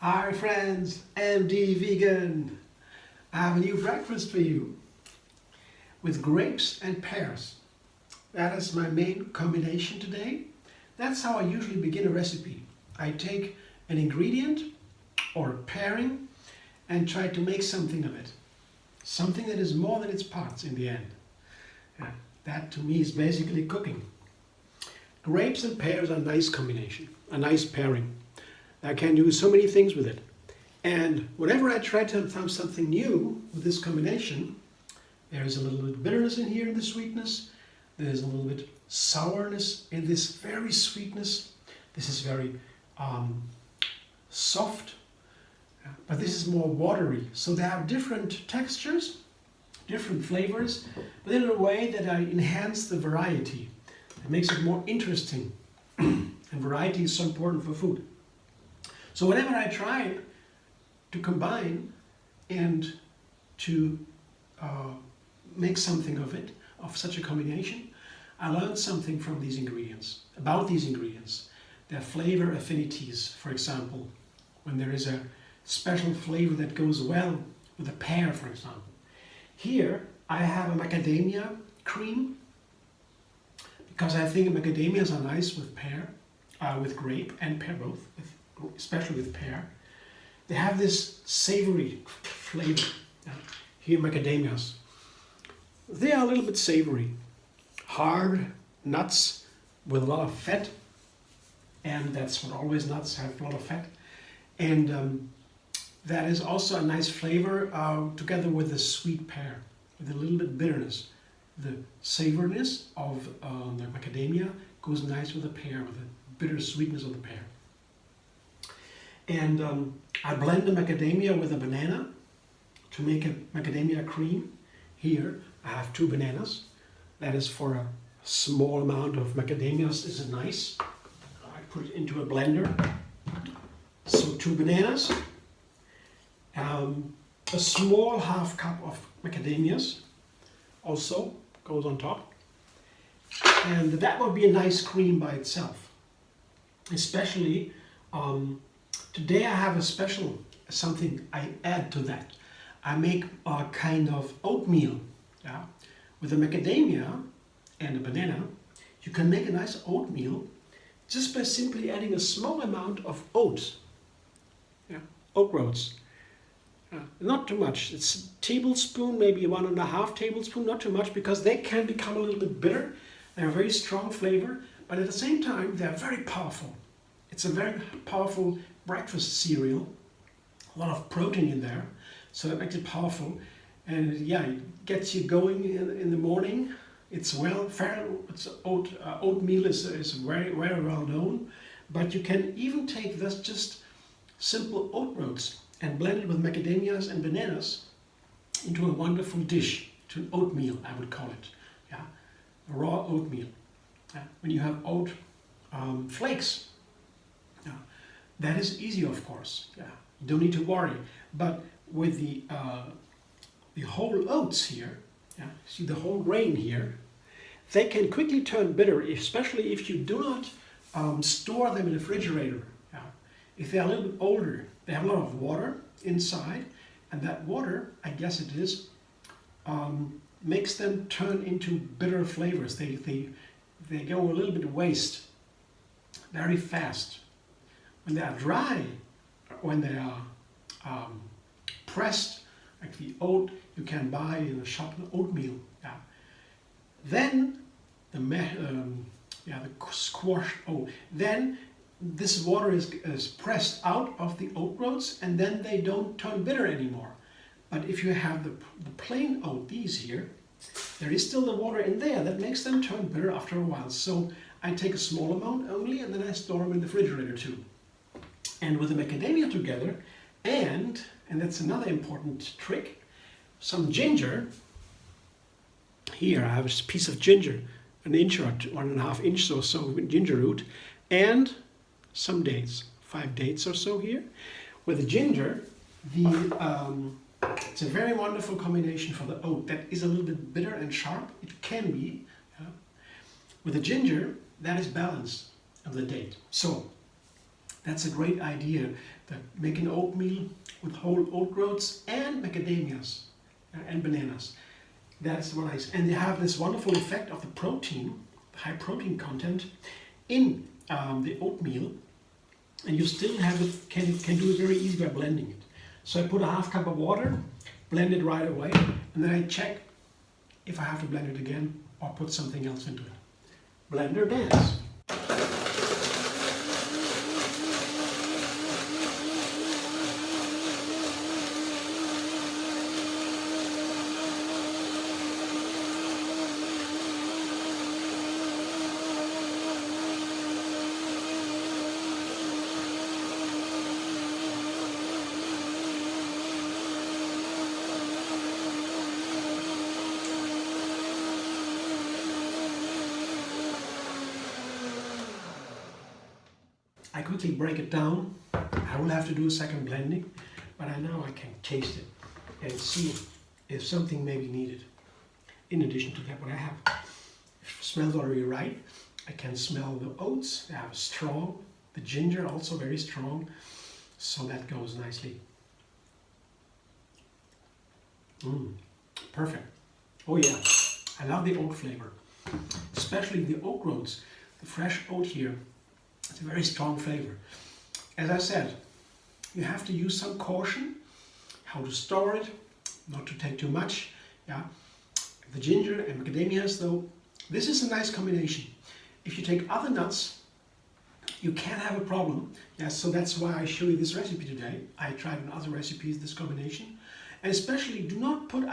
Hi friends, MD Vegan. I have a new breakfast for you with grapes and pears. That is my main combination today. That's how I usually begin a recipe. I take an ingredient or a pairing and try to make something of it. Something that is more than its parts in the end. That to me is basically cooking. Grapes and pears are a nice combination, a nice pairing. I can do so many things with it. And whenever I try to have something new with this combination, there's a little bit of bitterness in here in the sweetness. There's a little bit sourness in this very sweetness. This is very soft, but this is more watery. So they have different textures, different flavors, but in a way that I enhance the variety. It makes it more interesting. And variety is so important for food. So whenever I try to combine and to make something of it, of such a combination, I learned something from these ingredients, about these ingredients. Their flavor affinities, for example, when there is a special flavor that goes well with a pear, for example. Here I have a macadamia cream, because I think macadamias are nice with pear, with grape and pear both, especially with pear. They have this savory flavor. Here macadamias. They are a little bit savory. Hard nuts with a lot of fat. And that's what always nuts have, a lot of fat. And that is also a nice flavor together with the sweet pear, with a little bit bitterness. The savoriness of the macadamia goes nice with the pear, with the bitter sweetness of the pear. And I blend the macadamia with a banana to make a macadamia cream. Here I have 2 bananas. That is for a small amount of macadamias. This is nice. I put it into a blender. So 2 bananas, a small half cup of macadamias also goes on top. And that would be a nice cream by itself. Especially today I have a special something I add to that. I make a kind of oatmeal. Yeah? With a macadamia and a banana, you can make a nice oatmeal just by simply adding a small amount of oats. Yeah? Oat groats. Not too much. It's a tablespoon, maybe 1.5 tablespoons, not too much, because they can become a little bit bitter. They have a very strong flavor, but at the same time, they're very powerful. It's a very powerful breakfast cereal. A lot of protein in there, so that makes it powerful. And yeah, it gets you going in the morning. It's oatmeal is very, very well known, but you can even take this just simple oat groats and blend it with macadamias and bananas into a wonderful dish, to an oatmeal, I would call it. Yeah, a raw oatmeal. When you have oat flakes, that is easy, of course. Yeah, you don't need to worry. But with the whole oats here, see the whole grain here, they can quickly turn bitter, especially if you do not store them in the refrigerator. If they're a little bit older, they have a lot of water inside, and that water, I guess it is, makes them turn into bitter flavors. They go a little bit waste very fast. When they are dry, when they are pressed, like the oat you can buy in a shop, oatmeal, then the squashed oat, then this water is pressed out of the oat groats, and then they don't turn bitter anymore. But if you have the plain oat, these here, there is still the water in there that makes them turn bitter after a while. So I take a small amount only, and then I store them in the refrigerator too. And with the macadamia together, and that's another important trick, some ginger. Here I have a piece of ginger, an inch or 1.5 inches or so ginger root, and some dates, 5 dates or so here. With the ginger, it's a very wonderful combination for the oat that is a little bit bitter and sharp. It can be. With the ginger, that is balance of the date. So That's a great idea, that making oatmeal with whole oat groats and macadamias and bananas. That's what and they have this wonderful effect of the protein, the high protein content in the oatmeal, and you still have it, can do it very easy by blending it. So I put a half cup of water, blend it right away, and then I check if I have to blend it again or put something else into it. Blender dance. I quickly break it down. I will have to do a second blending, but I know I can taste it and see if something may be needed. In addition to that, what I have, if it smells already right, I can smell the oats. They have strong, the ginger also very strong, so that goes nicely. Perfect. Oh yeah, I love the oat flavor, especially the oat groats, the fresh oat here. It's a very strong flavor. As I said, you have to use some caution how to store it, not to take too much. Yeah, the ginger and macadamias, though, this is a nice combination. If you take other nuts, you can have a problem. Yeah, so that's why I show you this recipe today. I tried in other recipes this combination, and especially I do not put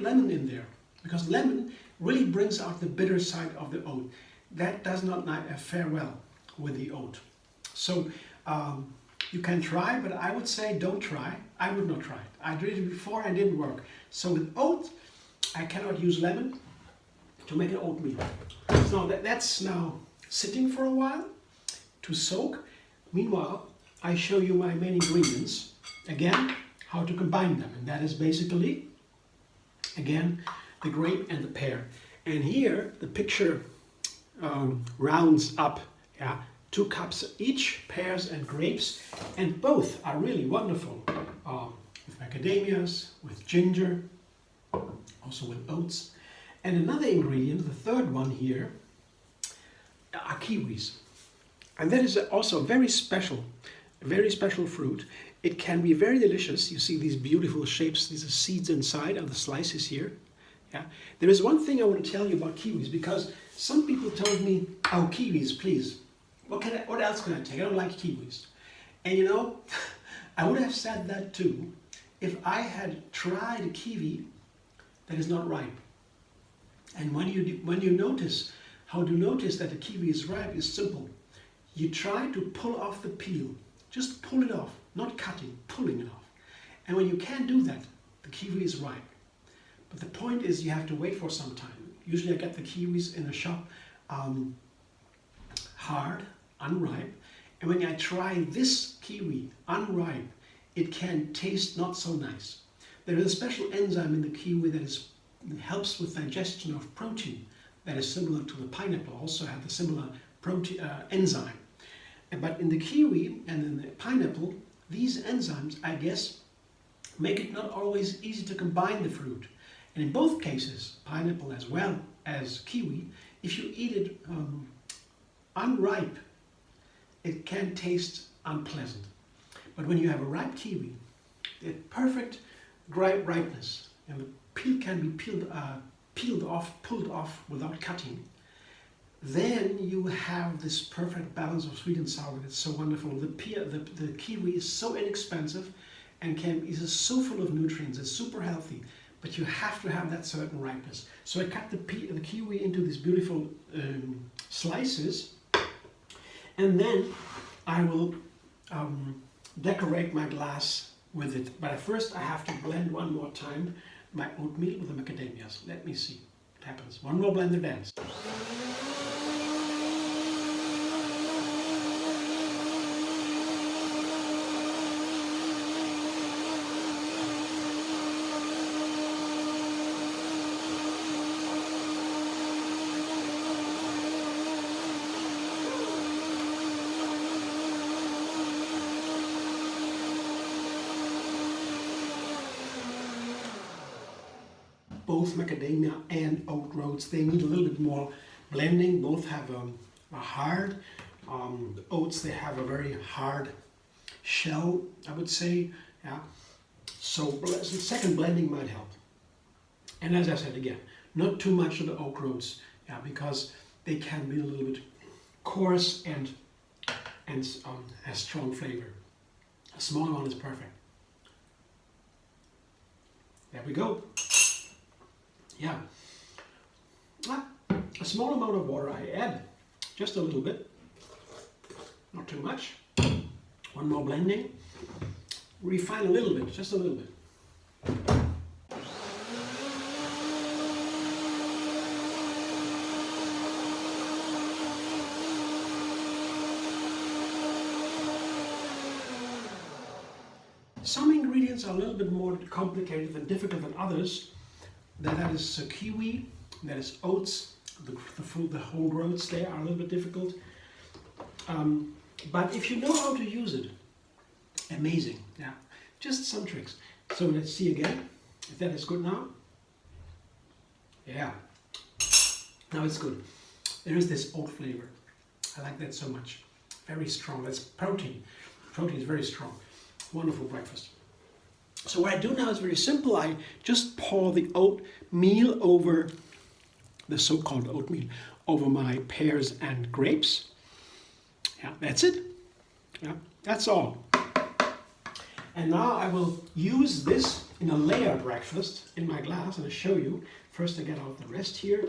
lemon in there, because lemon really brings out the bitter side of the oat. That does not fare well with the oat. So you can try, but I would say don't try. I would not try it. I did it before and it didn't work. So with oat, I cannot use lemon to make an oatmeal. So that's now sitting for a while to soak. Meanwhile, I show you my main ingredients. Again, how to combine them. And that is basically, again, the grape and the pear. And here, the picture rounds up. Yeah, 2 cups each, pears and grapes, and both are really wonderful. With macadamias, with ginger, also with oats. And another ingredient, the third one here, are kiwis. And that is also very special fruit. It can be very delicious. You see these beautiful shapes, these are seeds inside of the slices here. Yeah. There is one thing I want to tell you about kiwis, because some people told me, oh, kiwis, please. What else can I take? I don't like kiwis. And you know, I would have said that too if I had tried a kiwi that is not ripe. And when you notice, how to notice that the kiwi is ripe is simple. You try to pull off the peel. Just pull it off, not cutting, pulling it off. And when you can't do that, the kiwi is ripe. But the point is you have to wait for some time. Usually I get the kiwis in the shop hard, unripe, and when I try this kiwi unripe, it can taste not so nice. There is a special enzyme in the kiwi that helps with digestion of protein that is similar to the pineapple, also have the similar protein enzyme. But in the kiwi and in the pineapple, these enzymes, I guess, make it not always easy to combine the fruit. And in both cases, pineapple as well as kiwi, if you eat it unripe, it can taste unpleasant. But when you have a ripe kiwi, the perfect ripeness, and the peel can be pulled off without cutting, then you have this perfect balance of sweet and sour. It's so wonderful. The kiwi is so inexpensive and is so full of nutrients. It's super healthy, but you have to have that certain ripeness. So I cut the kiwi into these beautiful slices, and then I will decorate my glass with it. But first I have to blend one more time my oatmeal with the macadamias. Let me see what happens. One more blender dance. both macadamia and oat. They need a little bit more blending. Both have a hard, the oats, they have a very hard shell, I would say. Yeah. So second blending might help. And as I said again, not too much of the oats, yeah, because they can be a little bit coarse and has strong flavor. A small one is perfect. There we go. Yeah. A small amount of water I add, just a little bit, not too much. One more blending. Refine a little bit, just a little bit. Some ingredients are a little bit more complicated and difficult than others. That is kiwi, that is oats, the whole oats, they are a little bit difficult. But if you know how to use it, amazing. Yeah, just some tricks. So let's see again if that is good now. Yeah, now it's good. There is this oat flavor. I like that so much. Very strong. That's protein. Protein is very strong. Wonderful breakfast. So what I do now is very simple. I just pour the oatmeal over the so-called oatmeal over my pears and grapes. Yeah, that's it. Yeah, that's all. And now I will use this in a layer breakfast in my glass, and I'll show you. First I get out the rest here,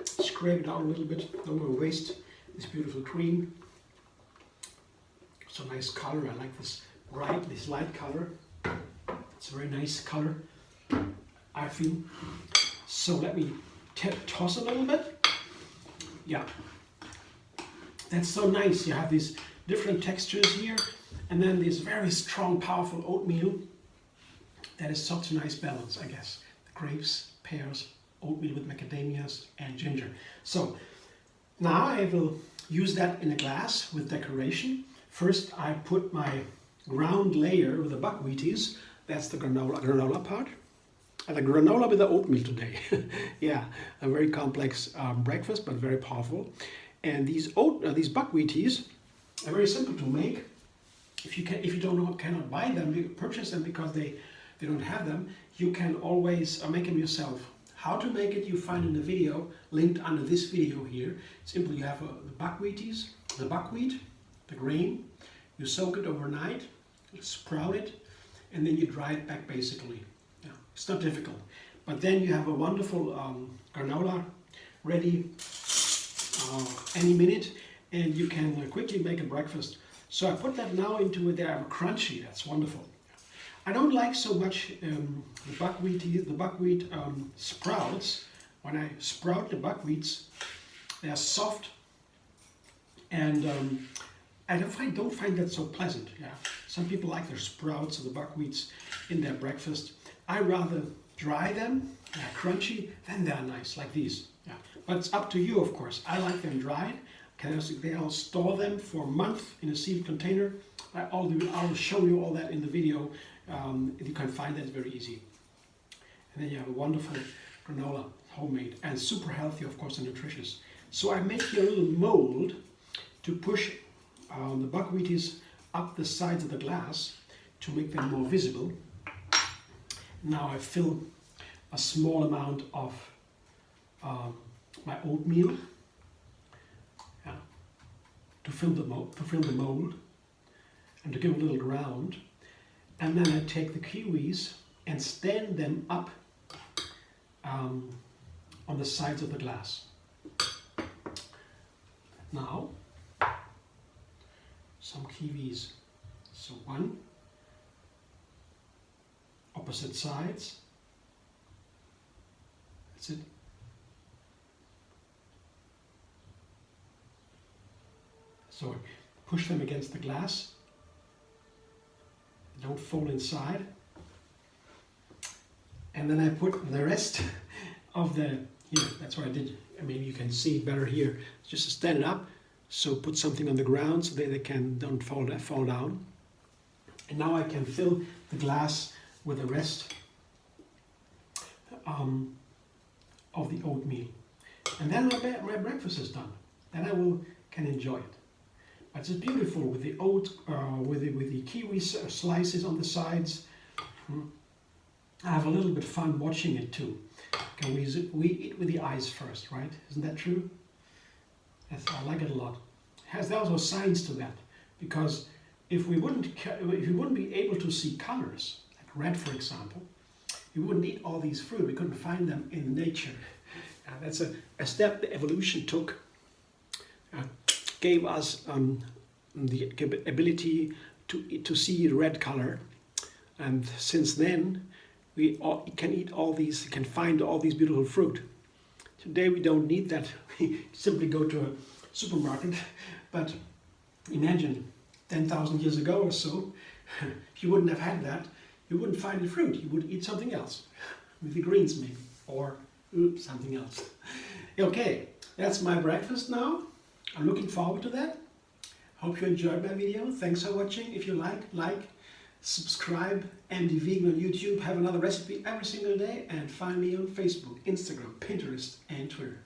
scrape it out a little bit, don't want to waste this beautiful cream. It's a nice color. I like this light color. It's a very nice color, I feel. So let me toss a little bit. Yeah, that's so nice. You have these different textures here, and then this very strong, powerful oatmeal. That is such a nice balance, I guess. The grapes, pears, oatmeal with macadamias and ginger. So now I will use that in a glass with decoration. First I put my ground layer with the buckwheaties. That's the granola part. And the granola with the oatmeal today. Yeah, a very complex breakfast, but very powerful. And these buckwheaties are very simple to make. If you cannot buy them, you purchase them because they don't have them. You can always make them yourself. How to make it you find in the video linked under this video here. Simply you have the buckwheaties, the buckwheat, the grain. You soak it overnight, sprout it, and then you dry it back basically. Yeah, it's not difficult. But then you have a wonderful granola ready any minute, and you can quickly make a breakfast. So I put that now into it. They are crunchy. That's wonderful. I don't like so much the buckwheat sprouts. When I sprout the buckwheats, they are soft, and I don't find that so pleasant. Yeah, some people like their sprouts or the buckwheats in their breakfast. I rather dry them, they're crunchy, then they're nice like these. Yeah, but it's up to you, of course. I like them dried. I'll store them for a month in a sealed container. I'll show you all that in the video. You can find that very easy. And then you have a wonderful granola, homemade, and super healthy, of course, and nutritious. So I make here a little mold to push the buckwheaties up the sides of the glass to make them more visible. Now I fill a small amount of my oatmeal, yeah, to fill the mold and to give a little ground. And then I take the kiwis and stand them up on the sides of the glass. Now, some kiwis. So one, opposite sides. That's it. So push them against the glass. Don't fall inside. And then I put the rest of the, here, that's what I did. Maybe you can see it better here. Just to stand it up. So put something on the ground so they don't fall down. And now I can fill the glass with the rest of the oatmeal. And then my breakfast is done. Then I can enjoy it. But it's beautiful with the with the kiwi slices on the sides. I have a little bit fun watching it too. We eat with the eyes first, right? Isn't that true? Yes, I like it a lot. There's also science to that, because if we wouldn't be able to see colors, like red for example, we wouldn't eat all these fruit. We couldn't find them in nature. That's a step the evolution took. Gave us the ability to see red color, and since then we can find all these beautiful fruit. Today we don't need that. We simply go to a supermarket, but imagine 10,000 years ago or so, if you wouldn't have had that, you wouldn't find the fruit. You would eat something else, with the greens maybe, or something else. Okay, that's my breakfast now. I'm looking forward to that. Hope you enjoyed my video. Thanks for watching. If you like, subscribe, MD Vegan on YouTube. Have another recipe every single day, and find me on Facebook, Instagram, Pinterest, and Twitter.